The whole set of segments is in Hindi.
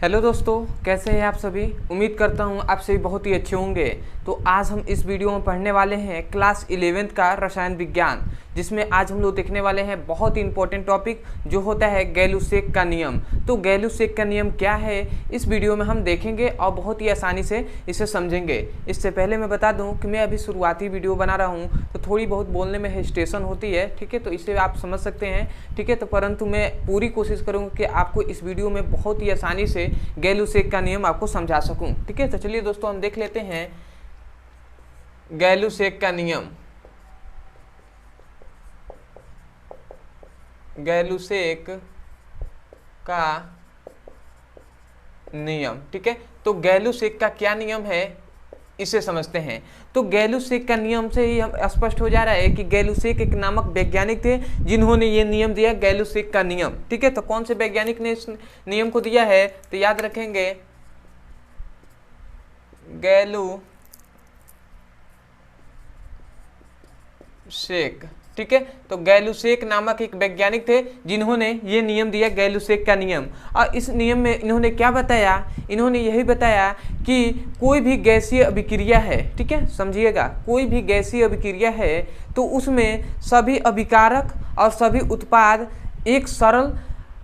हेलो दोस्तों, कैसे हैं आप सभी। उम्मीद करता हूं आप सभी बहुत ही अच्छे होंगे। तो आज हम इस वीडियो में पढ़ने वाले हैं क्लास 11th का रसायन विज्ञान, जिसमें आज हम लोग देखने वाले हैं बहुत ही इंपॉर्टेंट टॉपिक जो होता है गैलुसेक का नियम। तो गैलुसेक का नियम क्या है इस वीडियो में हम देखेंगे और बहुत ही आसानी से इसे समझेंगे। इससे पहले मैं बता दूं कि मैं अभी शुरुआती वीडियो बना रहा हूं तो थोड़ी बहुत बोलने में हेजिटेशन होती है, ठीक है, तो इसे आप समझ सकते हैं, ठीक है। तो परंतु मैं पूरी कोशिश करूँगा कि आपको इस वीडियो में बहुत ही आसानी से गैलुसेक का नियम आपको समझा सकूं, ठीक है। तो चलिए दोस्तों हम देख लेते हैं गैलुसेक का नियम। गैलुसेक का नियम, ठीक है। तो गैलुसेक का क्या नियम है इसे समझते हैं। तो गैलुसेक का नियम से ही हम स्पष्ट हो जा रहा है कि गैलुसेक एक नामक वैज्ञानिक थे जिन्होंने ये नियम दिया गैलुसेक का नियम, ठीक है। तो कौन से वैज्ञानिक ने इस नियम को दिया है तो याद रखेंगे गैलुसेक, ठीक है। तो गैलुसेक नामक एक वैज्ञानिक थे जिन्होंने ये नियम दिया गैलुसेक का नियम। और इस नियम में इन्होंने क्या बताया, इन्होंने यही बताया कि कोई भी गैसीय अभिक्रिया है, ठीक है, समझिएगा, कोई भी गैसीय अभिक्रिया है तो उसमें सभी अभिकारक और सभी उत्पाद एक सरल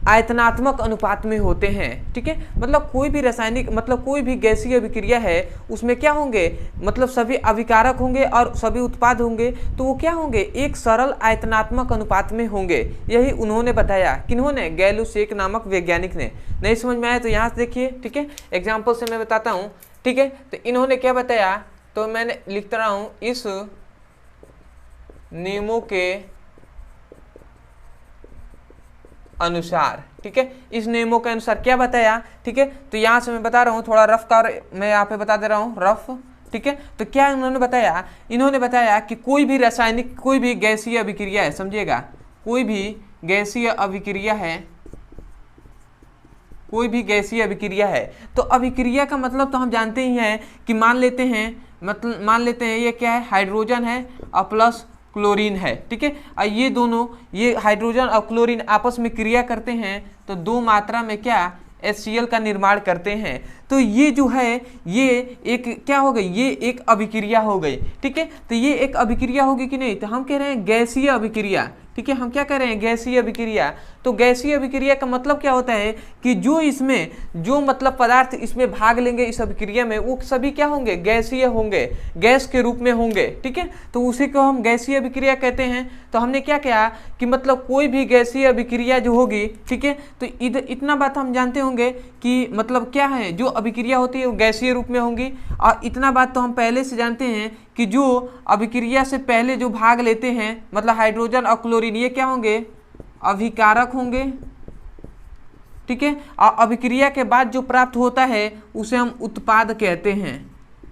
आयतनात्मक अनुपात में होते हैं, ठीक है। मतलब कोई भी रासायनिक मतलब कोई भी गैसीय अभिक्रिया है उसमें क्या होंगे, मतलब सभी अभिकारक होंगे और सभी उत्पाद होंगे तो वो क्या होंगे, एक सरल आयतनात्मक अनुपात में होंगे। यही उन्होंने बताया, किन्होंने, गैलुसेक नामक वैज्ञानिक ने। नहीं समझ में आया तो यहाँ से देखिए, ठीक है, एग्जाम्पल से मैं बताता हूँ, ठीक है। तो इन्होंने क्या बताया, तो मैंने लिखता रहा हूँ, इस नियमों के अनुसार, ठीक है, इस नियमों के अनुसार क्या बताया, ठीक है। तो यहाँ से मैं बता रहा हूँ, थोड़ा रफ का मैं यहाँ पे बता दे रहा हूँ, रफ, ठीक है। तो क्या उन्होंने बताया, इन्होंने बताया कि कोई भी रासायनिक, कोई भी गैसीय अभिक्रिया है, समझिएगा, कोई भी गैसीय अभिक्रिया है, कोई भी गैसीय अभिक्रिया है। तो अभिक्रिया का मतलब तो हम जानते ही हैं कि मान लेते हैं ये क्या है, हाइड्रोजन है और प्लस क्लोरीन है, ठीक है। और ये दोनों, ये हाइड्रोजन और क्लोरीन आपस में क्रिया करते हैं तो दो मात्रा में क्या, HCl का निर्माण करते हैं। तो ये जो है ये एक क्या हो गई, ये एक अभिक्रिया हो गई, ठीक है। तो ये एक अभिक्रिया होगी कि नहीं, तो हम कह रहे हैं गैसीय अभिक्रिया, ठीक है। हम क्या कह रहे हैं, गैसीय अभिक्रिया। तो गैसीय अभिक्रिया का मतलब क्या होता है कि जो इसमें जो मतलब पदार्थ इसमें भाग लेंगे इस अभिक्रिया में वो सभी क्या होंगे, गैसीय होंगे, गैस के रूप में होंगे, ठीक है। तो उसी को हम गैसीय अभिक्रिया कहते हैं। तो हमने क्या किया कि मतलब कोई भी गैसीय अभिक्रिया जो होगी, ठीक है, तो इतना बात हम जानते होंगे कि मतलब क्या है, जो अभिक्रिया होती है वो गैसीय रूप में होंगी। और इतना बात तो हम पहले से जानते हैं कि जो अभिक्रिया से पहले जो भाग लेते हैं मतलब हाइड्रोजन और क्लोरीन, ये क्या होंगे, अभिकारक होंगे, ठीक है। और अभिक्रिया के बाद जो प्राप्त होता है उसे हम उत्पाद कहते हैं,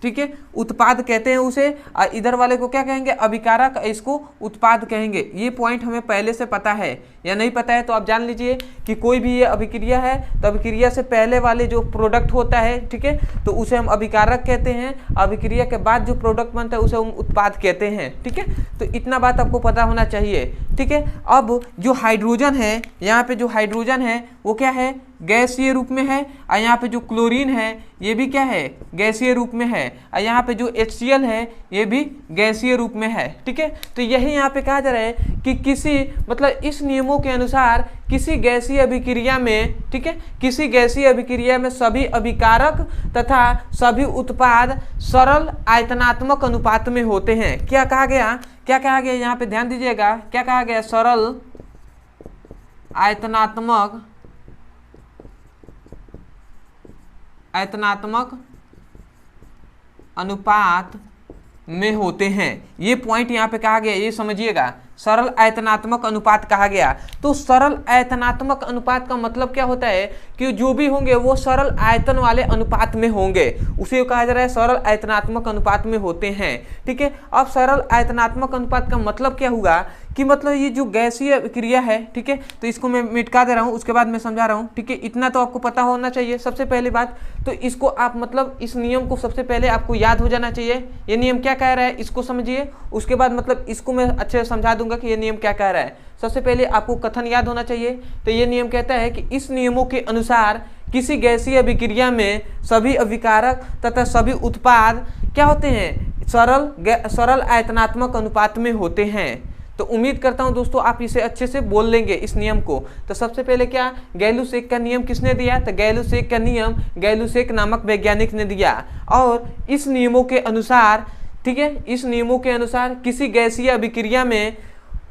ठीक है, उत्पाद कहते हैं उसे। और इधर वाले को क्या कहेंगे, अभिकारक, इसको उत्पाद कहेंगे। ये पॉइंट हमें पहले से पता है या नहीं पता है तो आप जान लीजिए कि कोई भी ये अभिक्रिया है तो अभिक्रिया से पहले वाले जो प्रोडक्ट होता है, ठीक है, तो उसे हम अभिकारक कहते हैं। अभिक्रिया के बाद जो प्रोडक्ट बनता है उसे हम उत्पाद कहते हैं, ठीक है। तो इतना बात आपको पता होना चाहिए, ठीक है। अब जो हाइड्रोजन है, यहाँ पे जो हाइड्रोजन है वो क्या है, गैसीय रूप में है। और यहाँ पे जो क्लोरीन है ये भी क्या है, गैसीय रूप में है। और यहाँ पे जो HCl है ये भी गैसीय रूप में है, ठीक है। तो यही यहाँ पे कहा जा रहा है कि किसी मतलब इस नियमों के अनुसार किसी गैसीय अभिक्रिया में, ठीक है, किसी गैसीय अभिक्रिया में सभी अभिकारक तथा सभी उत्पाद सरल आयतनात्मक अनुपात में होते हैं। क्या कहा गया, क्या कहा गया, यहाँ पे ध्यान दीजिएगा, क्या कहा गया, सरल आयतनात्मक अनुपात में होते हैं। ये पॉइंट यहाँ पे कहा गया, ये समझिएगा, सरल आयतनात्मक अनुपात कहा गया। तो सरल आयतनात्मक अनुपात का मतलब क्या होता है कि जो भी होंगे वो सरल आयतन वाले अनुपात में होंगे, उसे कहा जा रहा है सरल आयतनात्मक अनुपात में होते हैं, ठीक है। अब सरल आयतनात्मक अनुपात का मतलब क्या हुआ कि मतलब ये जो गैसीय क्रिया है, ठीक है, तो इसको मैं मिटा दे रहा हूँ, उसके बाद मैं समझा रहा हूँ, ठीक है। इतना तो आपको पता होना चाहिए सबसे पहली बात। तो इसको आप मतलब इस नियम को सबसे पहले आपको याद हो जाना चाहिए, ये नियम क्या कह रहा है इसको समझिए, उसके बाद मतलब इसको मैं अच्छे से समझा दूंगा कि ये नियम क्या कह रहा है। सबसे पहले आपको कथन याद होना चाहिए। तो ये नियम कहता है कि इस नियमों के अनुसार किसी गैसीय अभिक्रिया में सभी अभिकारक तथा सभी उत्पाद क्या होते हैं, सरल आयतनात्मक अनुपात में होते हैं। तो उम्मीद करता हूं दोस्तों आप इसे अच्छे से बोल लेंगे इस नियम को। तो सबसे पहले क्या, गैलुसेक का नियम किसने दिया, तो गैलुसेक का नियम गैलुसेक नामक वैज्ञानिक ने दिया। और इस नियमों के अनुसार, ठीक है, इस नियमों के अनुसार किसी गैसीय अभिक्रिया में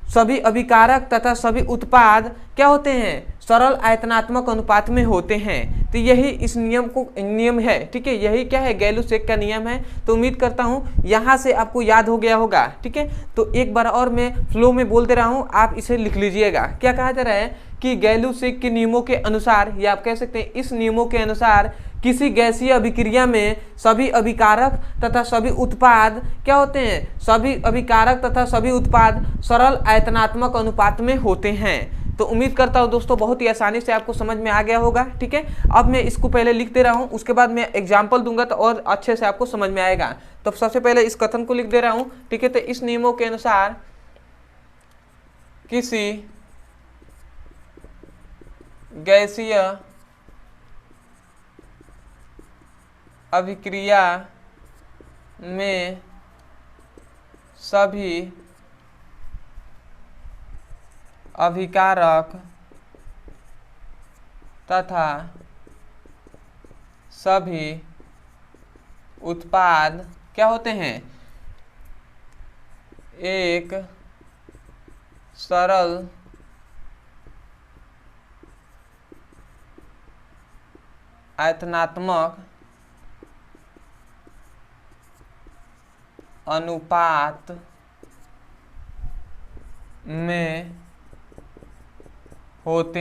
सभी अभिकारक तथा सभी उत्पाद क्या होते हैं, सरल आयतनात्मक अनुपात में होते हैं। तो यही इस नियम है, ठीक है, यही क्या है, गैलुसेक का नियम है। तो उम्मीद करता हूँ यहाँ से आपको याद हो गया होगा, ठीक है। तो एक बार और मैं फ्लो में बोल दे रहा हूँ, आप इसे लिख लीजिएगा। क्या कहा जा रहा है कि गैलुसेक के नियमों के अनुसार, या आप कह सकते हैं इस नियमों के अनुसार, किसी गैसीय अभिक्रिया में सभी अभिकारक तथा सभी उत्पाद क्या होते हैं, सभी अभिकारक तथा सभी उत्पाद सरल आयतनात्मक अनुपात में होते हैं। तो उम्मीद करता हूँ दोस्तों बहुत ही आसानी से आपको समझ में आ गया होगा, ठीक है। अब मैं इसको पहले लिख दे रहा हूँ, उसके बाद मैं एग्जाम्पल दूंगा तो और अच्छे से आपको समझ में आएगा। तो सबसे पहले इस कथन को लिख दे रहा हूँ, ठीक है। तो इस नियमों के अनुसार किसी गैसीय अभिक्रिया में सभी अभिकारक तथा सभी उत्पाद क्या होते हैं, एक सरल आयतनात्मक अनुपात में होते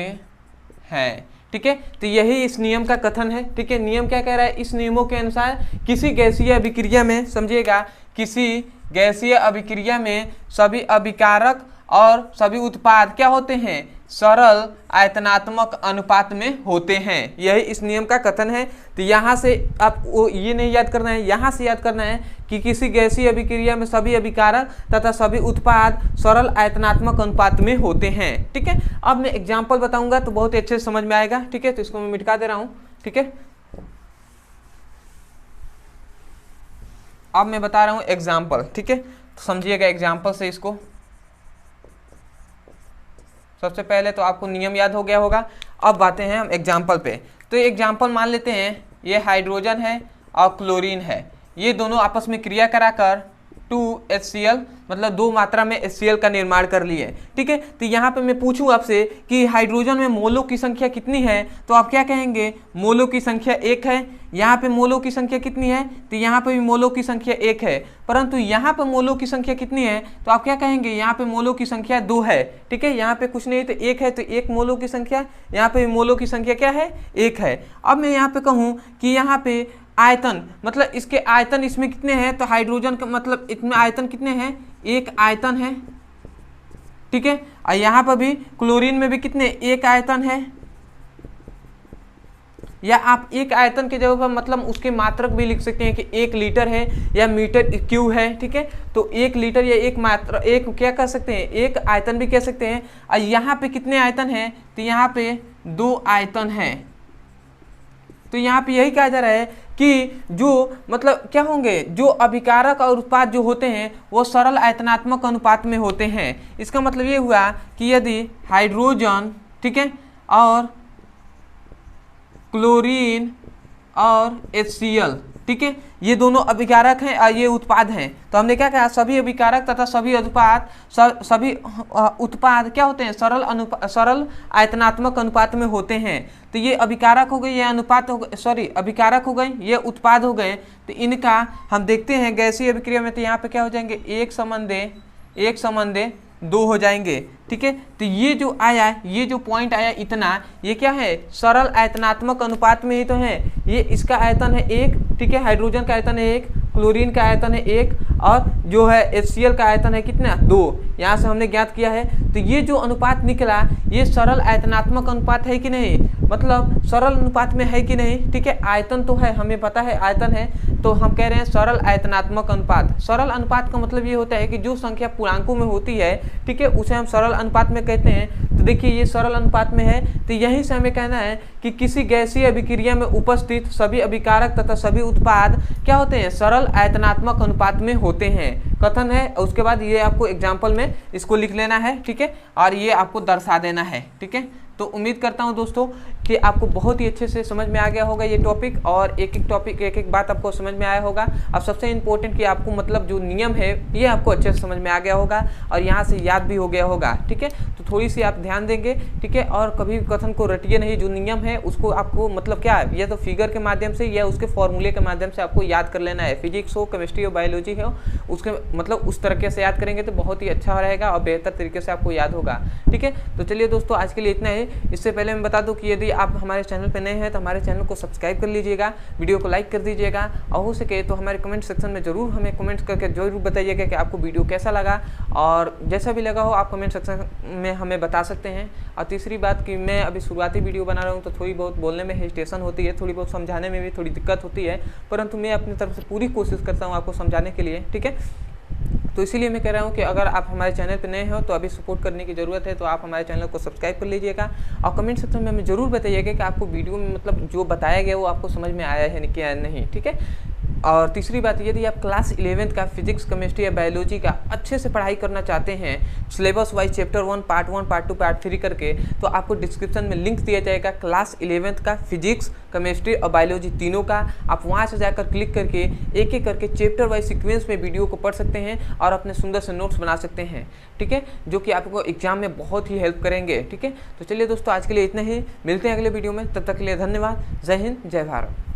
हैं, ठीक है। तो यही इस नियम का कथन है, ठीक है। नियम क्या कह रहा है, इस नियमों के अनुसार किसी गैसीय अभिक्रिया में, समझिएगा, किसी गैसीय अभिक्रिया में सभी अभिकारक और सभी उत्पाद क्या होते हैं, सरल आयतनात्मक अनुपात में होते हैं। यही इस नियम का कथन है। तो यहाँ से आपको ये नहीं याद करना है, यहाँ से याद करना है कि किसी गैसीय अभिक्रिया में सभी अभिकारक तथा सभी उत्पाद सरल आयतनात्मक अनुपात में होते हैं, ठीक है। अब मैं एग्जाम्पल बताऊंगा तो बहुत ही अच्छे से समझ में आएगा, ठीक है। तो इसको मैं मिटा दे रहा हूँ, ठीक है। अब मैं बता रहा हूँ एग्जाम्पल, ठीक है। तो समझिएगा एग्जाम्पल से इसको। सबसे पहले तो आपको नियम याद हो गया होगा, अब बातें हैं हम एग्जाम्पल पे। तो एग्जाम्पल मान लेते हैं, ये हाइड्रोजन है और क्लोरीन है, ये दोनों आपस में क्रिया कराकर 2HCl मतलब 2 मात्रा में HCl का निर्माण कर लिए, ठीक है। तो यहाँ पे मैं पूछूं आपसे कि हाइड्रोजन में मोलों की संख्या कितनी है, तो आप क्या कहेंगे, मोलों की संख्या 1 है। यहाँ पे मोलों की संख्या कितनी है, तो यहाँ पे भी मोलों की संख्या 1 है। परंतु यहाँ पे मोलों की संख्या कितनी है, तो आप क्या कहेंगे, यहाँ पे मोलों की संख्या 2 है, ठीक है। यहाँ पे कुछ नहीं तो 1 है, तो 1 मोलों की संख्या, यहाँ पे मोलों की संख्या क्या है, 1 है। अब मैं यहाँ पे कहूँ कि यहाँ पे आयतन, मतलब इसके आयतन इसमें कितने हैं, तो हाइड्रोजन का मतलब इसमें आयतन कितने हैं, 1 आयतन है, ठीक है। और यहाँ पर भी क्लोरीन में भी कितने, 1 आयतन है। या आप 1 आयतन के जगह पर मतलब उसके मात्रक भी लिख सकते हैं कि 1 लीटर है या मीटर क्यूब है, ठीक है। तो 1 लीटर या 1 मात्रा, एक क्या कह सकते हैं, 1 आयतन भी कह सकते हैं। और यहाँ पे कितने आयतन है, तो यहाँ पे 2 आयतन है। तो यहाँ पे यही कहा जा रहा है कि जो मतलब क्या होंगे, जो अभिकारक और उत्पाद जो होते हैं वो सरल आयतनात्मक अनुपात में होते हैं। इसका मतलब ये हुआ कि यदि हाइड्रोजन, ठीक है, और क्लोरीन और HCl, ठीक है, ये दोनों अभिकारक हैं और ये उत्पाद हैं। तो हमने क्या कहा, सभी अभिकारक तथा सभी उत्पाद सभी उत्पाद क्या होते हैं, सरल आयतनात्मक अनुपात में होते हैं। तो ये अभिकारक हो गए, ये अनुपात हो गए, सॉरी अभिकारक हो गए, ये उत्पाद हो गए। तो इनका हम देखते हैं गैसीय अभिक्रिया में, तो यहाँ पे क्या हो जाएंगे, 1 संबंध 2 हो जाएंगे, ठीक है। तो ये जो आया, ये जो पॉइंट आया इतना, ये क्या है, सरल आयतनात्मक अनुपात में ही तो है। ये इसका आयतन है 1, ठीक है, हाइड्रोजन का आयतन है 1, क्लोरीन का आयतन है 1, और जो है HCl का आयतन है कितना, 2। यहाँ से हमने ज्ञात किया है। तो ये जो अनुपात निकला, ये सरल आयतनात्मक अनुपात है कि नहीं, मतलब सरल अनुपात में है कि नहीं, ठीक है। आयतन तो है, हमें पता है आयतन है, तो हम कह रहे हैं सरल आयतनात्मक अनुपात। सरल अनुपात का मतलब ये होता है कि जो संख्या पूर्णांकों में होती है, ठीक है, उसे हम सरल अनुपात में कहते हैं। तो तो देखिए ये सरल अनुपात में है, तो यहीं से हमें कहना है कि किसी गैसीय अभिक्रिया में उपस्थित सभी अभिकारक तथा सभी उत्पाद क्या होते हैं, सरल आयतनात्मक अनुपात में होते हैं, कथन है। उसके बाद ये आपको एग्जाम्पल में इसको लिख लेना है, ठीक है, और ये आपको दर्शा देना है, ठीक है। तो उम्मीद करता हूं दोस्तों कि आपको बहुत ही अच्छे से समझ में आ गया होगा ये टॉपिक, और एक एक टॉपिक एक एक बात आपको समझ में आया होगा। अब सबसे इम्पोर्टेंट कि आपको मतलब जो नियम है ये आपको अच्छे से समझ में आ गया होगा और यहाँ से याद भी हो गया होगा, ठीक है। तो थोड़ी सी आप ध्यान देंगे, ठीक है, और कभी कथन को रटिए नहीं, जो नियम है उसको आपको मतलब क्या है, या तो फिगर के माध्यम से या उसके फॉर्मूले के माध्यम से आपको याद कर लेना है। फिजिक्स हो, केमिस्ट्री हो, बायोलॉजी हो, उसके मतलब उस तरीके से याद करेंगे तो बहुत ही अच्छा रहेगा और बेहतर तरीके से आपको याद होगा, ठीक है। तो चलिए दोस्तों आज के लिए इतना है। इससे पहले मैं बता दूं कि यदि आप हमारे चैनल पर नए हैं तो हमारे चैनल को सब्सक्राइब कर लीजिएगा, वीडियो को लाइक कर दीजिएगा, और हो सके तो हमारे कमेंट सेक्शन में जरूर हमें कमेंट करके जरूर बताइएगा कि आपको वीडियो कैसा लगा, और जैसा भी लगा हो आप कमेंट सेक्शन में हमें बता सकते हैं। और तीसरी बात कि मैं अभी शुरुआती वीडियो बना रहा हूँ तो थोड़ी बहुत बोलने में हेजिटेशन होती है, थोड़ी बहुत समझाने में भी थोड़ी दिक्कत होती है, परंतु मैं अपनी तरफ से पूरी कोशिश करता हूँ आपको समझाने के लिए, ठीक है। तो इसीलिए मैं कह रहा हूँ कि अगर आप हमारे चैनल पर नए हो तो अभी सपोर्ट करने की ज़रूरत है, तो आप हमारे चैनल को सब्सक्राइब कर लीजिएगा और कमेंट सेक्शन में हमें ज़रूर बताइएगा कि आपको वीडियो में मतलब जो बताया गया वो आपको समझ में आया है क्या नहीं, ठीक है। और तीसरी बात, यदि आप क्लास 11th का फिजिक्स, केमिस्ट्री या बायोलॉजी का अच्छे से पढ़ाई करना चाहते हैं syllabus wise chapter 1 part 1 part 2 part 3 करके, तो आपको डिस्क्रिप्शन में लिंक दिया जाएगा क्लास 11th का फिजिक्स, केमिस्ट्री और बायोलॉजी तीनों का। आप वहां से जाकर क्लिक करके एक एक करके चैप्टर वाइज सीक्वेंस में वीडियो को पढ़ सकते हैं और अपने सुंदर से नोट्स बना सकते हैं, ठीक है, जो कि आपको एग्जाम में बहुत ही हेल्प करेंगे, ठीक है। तो चलिए दोस्तों आज के लिए इतना ही, मिलते हैं अगले वीडियो में, तब तक के लिए धन्यवाद। जय हिंद, जय भारत।